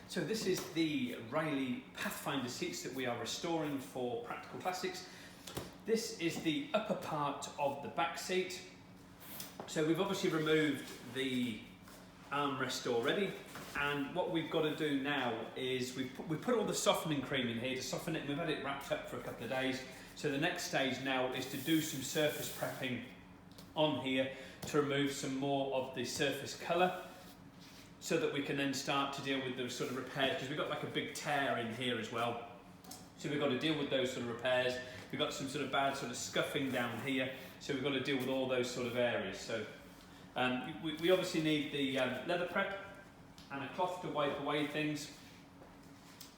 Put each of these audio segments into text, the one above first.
So this is the Riley Pathfinder seats that we are restoring for Practical Classics. This is the upper part of the back seat. So we've obviously removed the armrest already, and what we've got to do now is we put all the softening cream in here to soften it, and we've had it wrapped up for a couple of days. So the next stage now is to do some surface prepping on here to remove some more of the surface colour, so that we can then start to deal with those sort of repairs, because we've got like a big tear in here as well. So we've got to deal with those sort of repairs. We've got some sort of bad sort of scuffing down here, so we've got to deal with all those sort of areas. So we obviously need the leather prep and a cloth to wipe away things.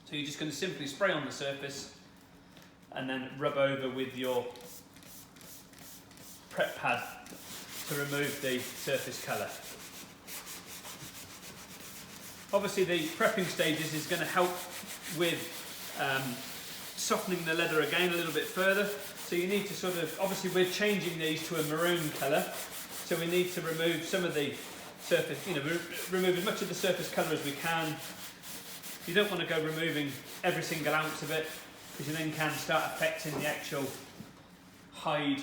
So you're just going to simply spray on the surface and then rub over with your prep pad to remove the surface colour. Obviously the prepping stages is going to help with softening the leather again a little bit further. So you need to sort of, obviously we're changing these to a maroon colour, so we need to remove some of the surface, remove as much of the surface colour as we can. You don't want to go removing every single ounce of it, because you then can start affecting the actual hide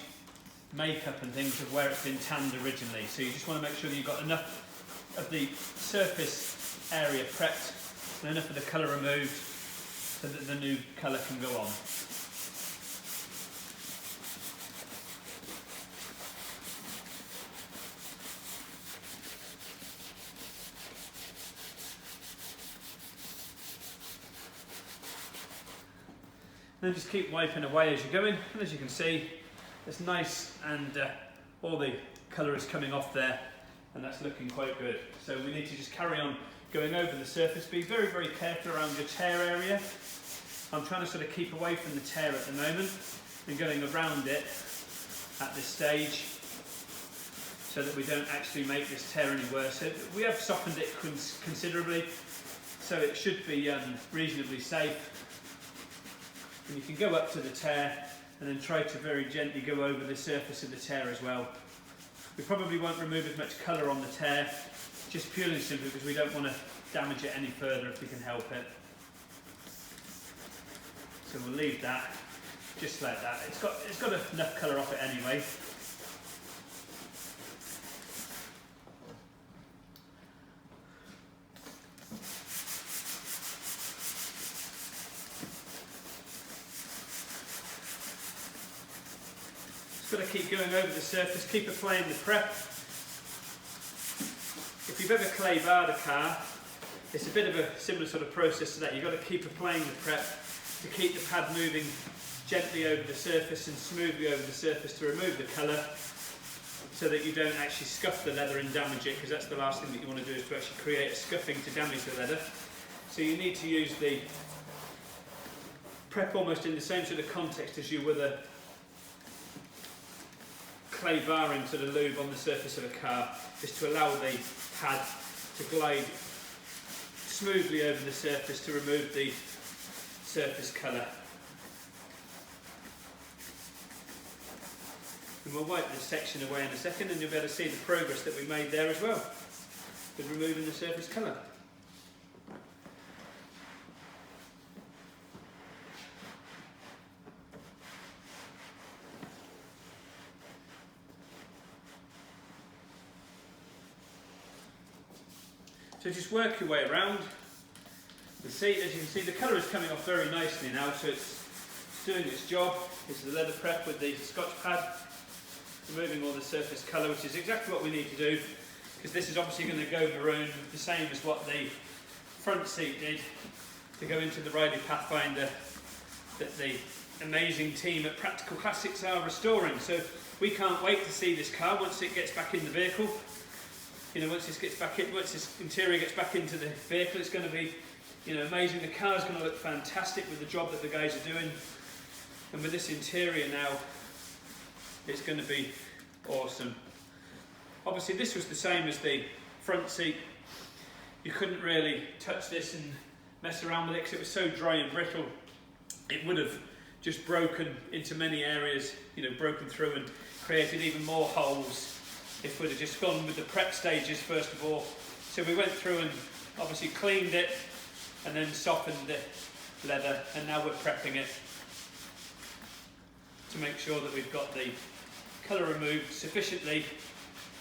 makeup and things of where it's been tanned originally. So you just want to make sure that you've got enough of the surface area prepped and enough of the colour removed so that the new colour can go on. Then just keep wiping away as you're going, and as you can see, it's nice, and all the colour is coming off there, and that's looking quite good. So we need to just carry on going over the surface. Be very, very careful around your tear area. I'm trying to sort of keep away from the tear at the moment and going around it at this stage so that we don't actually make this tear any worse. So we have softened it considerably, so it should be reasonably safe. And you can go up to the tear and then try to very gently go over the surface of the tear as well. We probably won't remove as much colour on the tear, just purely and simply because we don't want to damage it any further if we can help it. So we'll leave that just like that. It's got enough colour off it anyway. Just got to keep going over the surface, keep applying the prep. If you've ever clay barred a car, it's a bit of a similar sort of process to that. You've got to keep applying the prep to keep the pad moving gently over the surface and smoothly over the surface to remove the colour, so that you don't actually scuff the leather and damage it, because that's the last thing that you want to do, is to actually create a scuffing to damage the leather. So you need to use the prep almost in the same sort of context as you would a clay barring sort of lube on the surface of a car, is to allow the pad to glide smoothly over the surface to remove the surface colour. And we'll wipe this section away in a second, and you'll be able to see the progress that we made there as well with removing the surface colour. So just work your way around. As you can see, the colour is coming off very nicely now, so it's doing its job. This is the leather prep with the Scotch pad, removing all the surface colour, which is exactly what we need to do, because this is obviously going to go maroon, the same as what the front seat did to go into the Riley Pathfinder that the amazing team at Practical Classics are restoring. So we can't wait to see this car once it gets back in the vehicle. Once this interior gets back into the vehicle, it's going to be, amazing. The car's going to look fantastic with the job that the guys are doing, and with this interior now, it's going to be awesome. Obviously, this was the same as the front seat. You couldn't really touch this and mess around with it because it was so dry and brittle. It would have just broken into many areas, broken through and created even more holes if we'd have just gone with the prep stages first of all. So we went through and obviously cleaned it, and then softened the leather, and now we're prepping it to make sure that we've got the colour removed sufficiently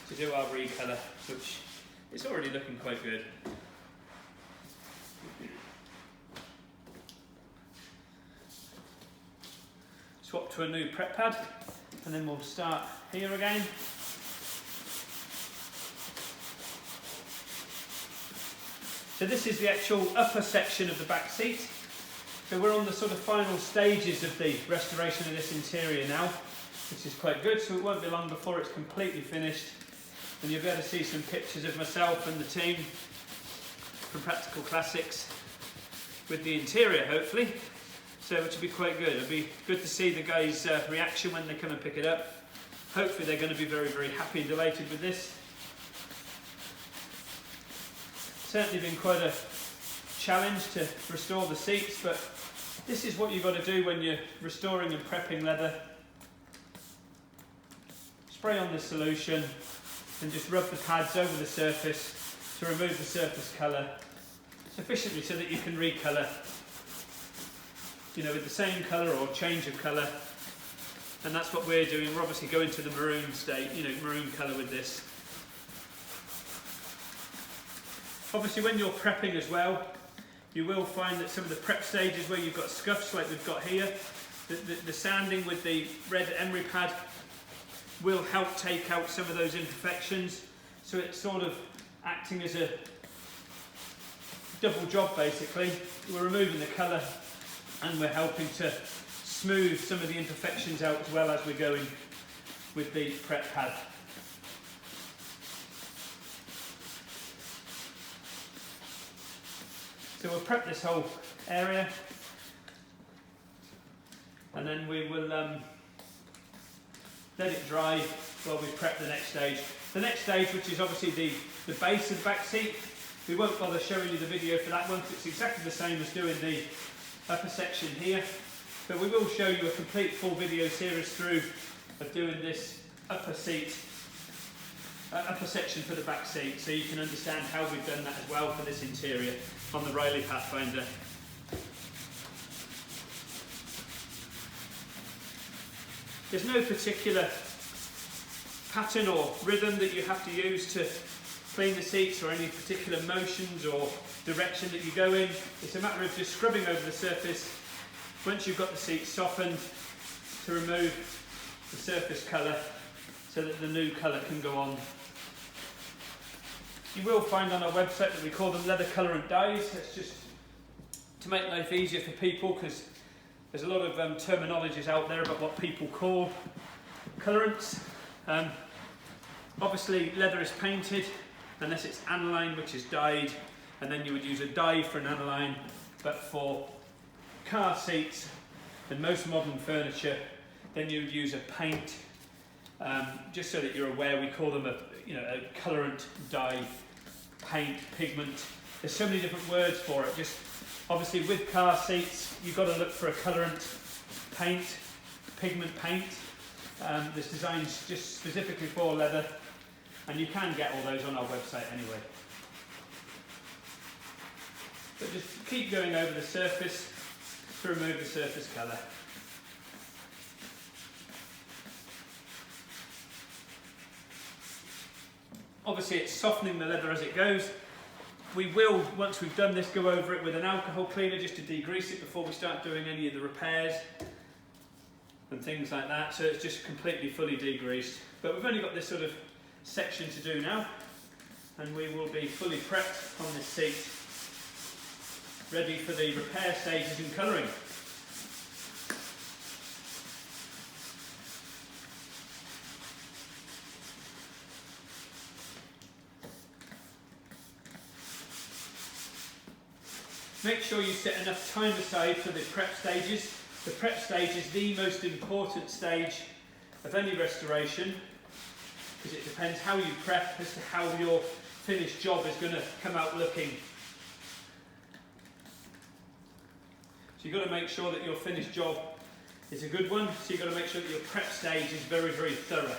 to do our recolour, which is already looking quite good. Swap to a new prep pad, and then we'll start here again. So this is the actual upper section of the back seat. So we're on the sort of final stages of the restoration of this interior now, which is quite good. So it won't be long before it's completely finished, and you'll be able to see some pictures of myself and the team from Practical Classics with the interior, hopefully. So which will be quite good. It'll be good to see the guys' reaction when they come and pick it up. Hopefully they're going to be very, very happy and delighted with this. Certainly been quite a challenge to restore the seats, but this is what you've got to do when you're restoring and prepping leather. Spray on the solution and just rub the pads over the surface to remove the surface colour sufficiently so that you can recolour, you know, with the same colour or change of colour. And that's what we're doing. We're obviously going to the maroon state, you know, maroon colour with this. Obviously when you're prepping as well, you will find that some of the prep stages where you've got scuffs like we've got here, the sanding with the red emery pad will help take out some of those imperfections. So it's sort of acting as a double job basically. We're removing the colour and we're helping to smooth some of the imperfections out as well as we're going with the prep pad. So we'll prep this whole area, and then we will let it dry while we prep the next stage. The next stage, which is obviously the base of the back seat, we won't bother showing you the video for that one because it's exactly the same as doing the upper section here, but we will show you a complete full video series through of doing this upper seat, upper section for the back seat, so you can understand how we've done that as well for this interior on the Riley Pathfinder. There's no particular pattern or rhythm that you have to use to clean the seats, or any particular motions or direction that you go in. It's a matter of just scrubbing over the surface once you've got the seat softened to remove the surface colour so that the new colour can go on. You will find on our website that we call them leather colourant dyes. That's just to make life easier for people, because there's a lot of terminologies out there about what people call colourants. Obviously leather is painted unless it's aniline, which is dyed, and then you would use a dye for an aniline. But for car seats and most modern furniture, then you would use a paint. Just so that you're aware, we call them a colourant, dye, paint, pigment. There's so many different words for it. Just obviously with car seats, you've got to look for a colourant paint, pigment paint. This design's just specifically for leather, and you can get all those on our website anyway. But just keep going over the surface to remove the surface colour. Obviously it's softening the leather as it goes. We will, once we've done this, go over it with an alcohol cleaner just to degrease it before we start doing any of the repairs and things like that, so it's just completely fully degreased. But we've only got this sort of section to do now, and we will be fully prepped on this seat, ready for the repair stages and colouring. Make sure you set enough time aside for the prep stages. The prep stage is the most important stage of any restoration, because it depends how you prep as to how your finished job is going to come out looking. So you've got to make sure that your finished job is a good one, so you've got to make sure that your prep stage is very, very thorough.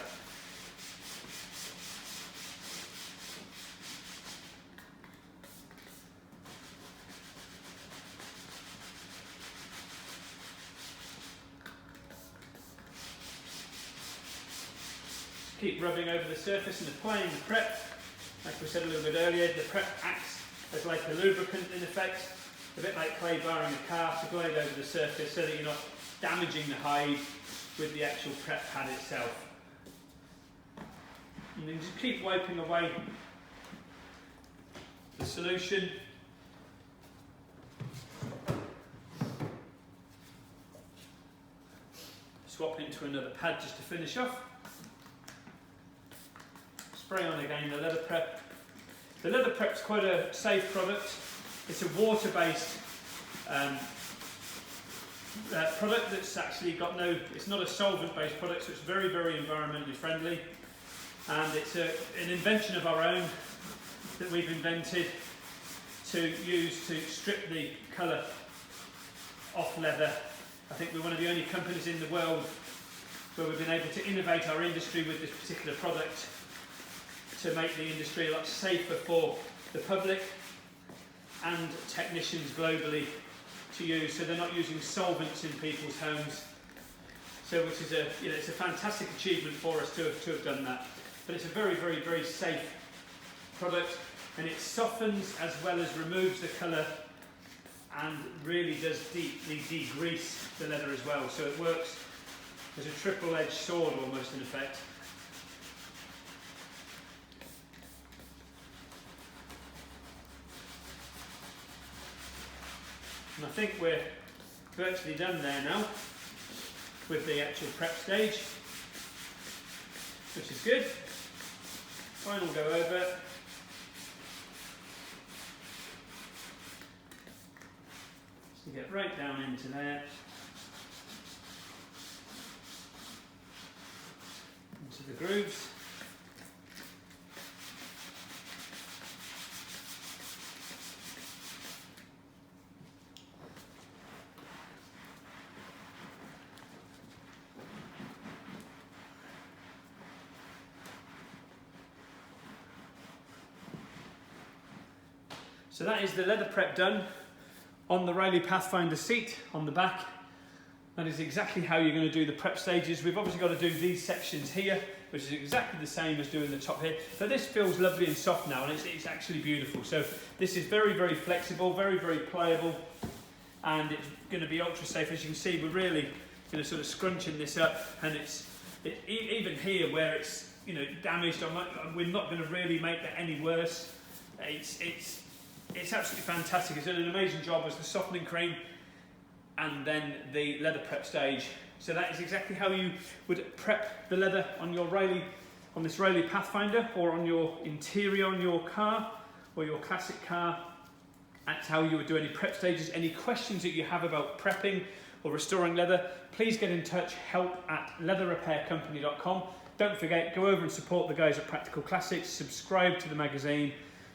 keep rubbing over the surface and applying the prep. Like we said a little bit earlier, the prep acts as like a lubricant in effect, a bit like clay barring a car, to glide over the surface so that you're not damaging the hide with the actual prep pad itself. And then just keep wiping away the solution. Swap into another pad just to finish off. Spray on again the leather prep. The leather prep is quite a safe product. It's a water-based product that's actually got no, it's not a solvent-based product, so it's very, very environmentally friendly. And it's an invention of our own that we've invented to use to strip the colour off leather. I think we're one of the only companies in the world where we've been able to innovate our industry with this particular product to make the industry a lot safer for the public and technicians globally to use, so they're not using solvents in people's homes. So, which is it's a fantastic achievement for us to have done that. But it's a very, very, very safe product, and it softens as well as removes the colour, and really does deeply degrease the leather as well. So it works as a triple-edged sword almost in effect. And I think we're virtually done there now with the actual prep stage, which is good. Final go over. So get right down into there. Into the grooves. So that is the leather prep done on the Riley Pathfinder seat on the back. That is exactly how you're going to do the prep stages. We've obviously got to do these sections here, which is exactly the same as doing the top here. So this feels lovely and soft now, and it's actually beautiful. So this is very, very flexible, very, very pliable, and it's going to be ultra safe. As you can see, we're really going to sort of scrunching this up, and even here where it's damaged, we're not going to really make that any worse. It's absolutely fantastic. It's done an amazing job as the softening cream and then the leather prep stage. So that is exactly how you would prep the leather on your this Riley Pathfinder, or on your interior on your car or your classic car. That's how you would do any prep stages. Any questions that you have about prepping or restoring leather, please get in touch, help@leatherrepaircompany.com. Don't forget, go over and support the guys at Practical Classics, subscribe to the magazine,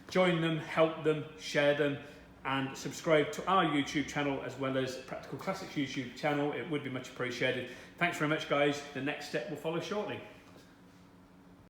join them, help them, share them, and subscribe to our YouTube channel as well as Practical Classics YouTube channel. It would be much appreciated. Thanks very much, guys. The next step will follow shortly.